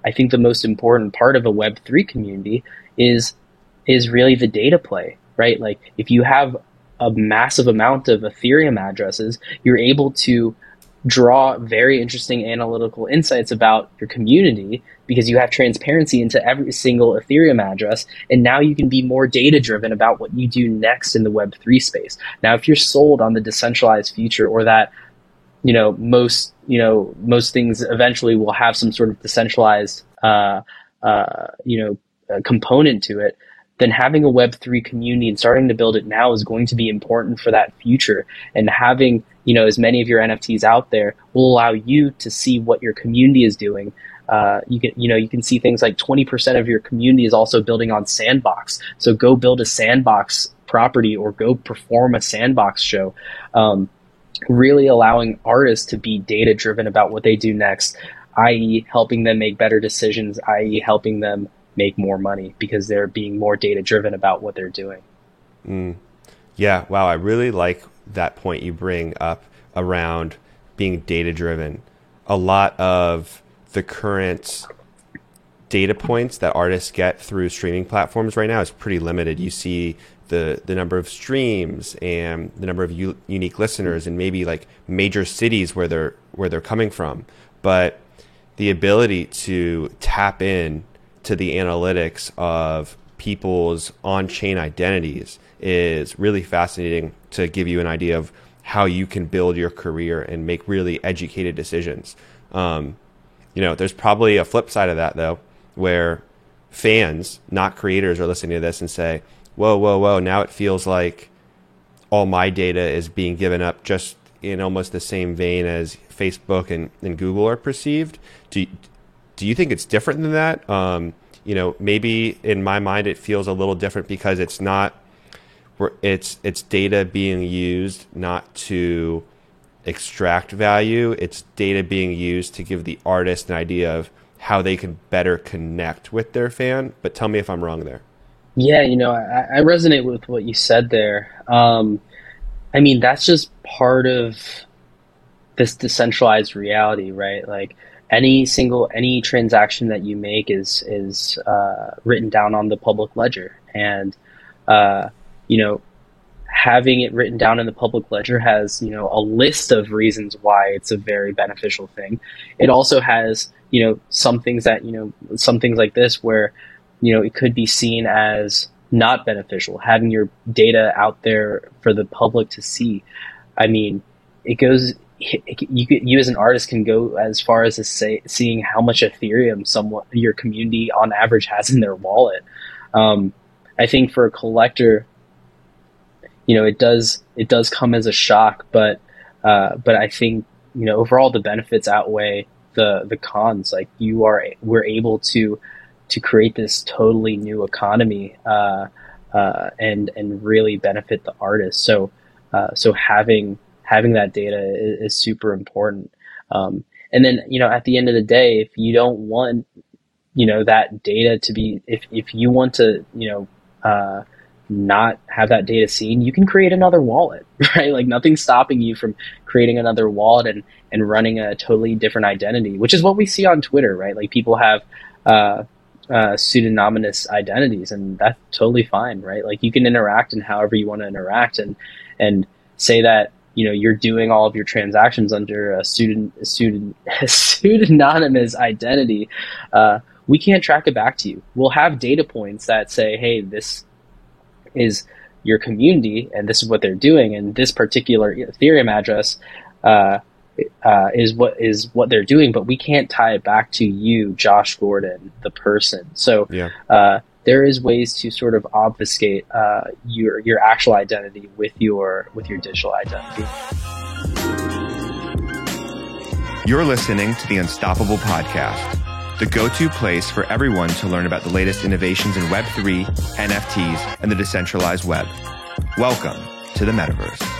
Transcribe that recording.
I think the most important part of a Web3 community is really the data play, right? Like if you have a massive amount of Ethereum addresses, you're able to draw very interesting analytical insights about your community because you have transparency into every single Ethereum address. And now you can be more data driven about what you do next in the Web3 space. Now, if you're sold on the decentralized future, or that, most things eventually will have some sort of decentralized, component to it, then having a Web3 community and starting to build it now is going to be important for that future. And having, as many of your NFTs out there will allow you to see what your community is doing. You can see things like 20% of your community is also building on Sandbox. So go build a Sandbox property or go perform a Sandbox show. Really allowing artists to be data driven about what they do next, i.e. helping them make better decisions, i.e. helping them make more money because they're being more data driven about what they're doing. Yeah. Wow. I really like that point you bring up around being data driven. A lot of the current data points that artists get through streaming platforms right now is pretty limited. You see the number of streams and the number of unique listeners and maybe like major cities where they're coming from. But the ability to tap in to the analytics of people's on-chain identities is really fascinating to give you an idea of how you can build your career and make really educated decisions. There's probably a flip side of that though, where fans, not creators, are listening to this and say, whoa, now it feels like all my data is being given up just in almost the same vein as Facebook and Google are perceived. Do you think it's different than that? Maybe in my mind it feels a little different because it's data being used not to extract value. It's data being used to give the artist an idea of how they can better connect with their fan. But tell me if I'm wrong there. Yeah, I resonate with what you said there. That's just part of this decentralized reality, right? Like any transaction that you make is written down on the public ledger, and having it written down in the public ledger has a list of reasons why it's a very beneficial thing. It also has some things like this where it could be seen as not beneficial, having your data out there for the public to see. You as an artist can go as far as to say seeing how much Ethereum your community on average has in their wallet. I think for a collector, it does come as a shock, but I think overall the benefits outweigh the cons. Like we're able to create this totally new economy and really benefit the artist. So having that data is super important. And then, at the end of the day, if you don't want, that data to be, if you want to, not have that data seen, you can create another wallet, right? Like nothing's stopping you from creating another wallet and running a totally different identity, which is what we see on Twitter, right? Like people have, pseudonymous identities, and that's totally fine, right? Like you can interact in however you want to interact and say that, you're doing all of your transactions under a pseudonymous identity. We can't track it back to you. We'll have data points that say, hey, this is your community and this is what they're doing, and this particular Ethereum address is what they're doing, but we can't tie it back to you, Josh Gordon, the person. So there is ways to sort of obfuscate your actual identity with your digital identity. You're listening to the Unstoppable Podcast, the go-to place for everyone to learn about the latest innovations in Web3, NFTs, and the decentralized web. Welcome to the metaverse.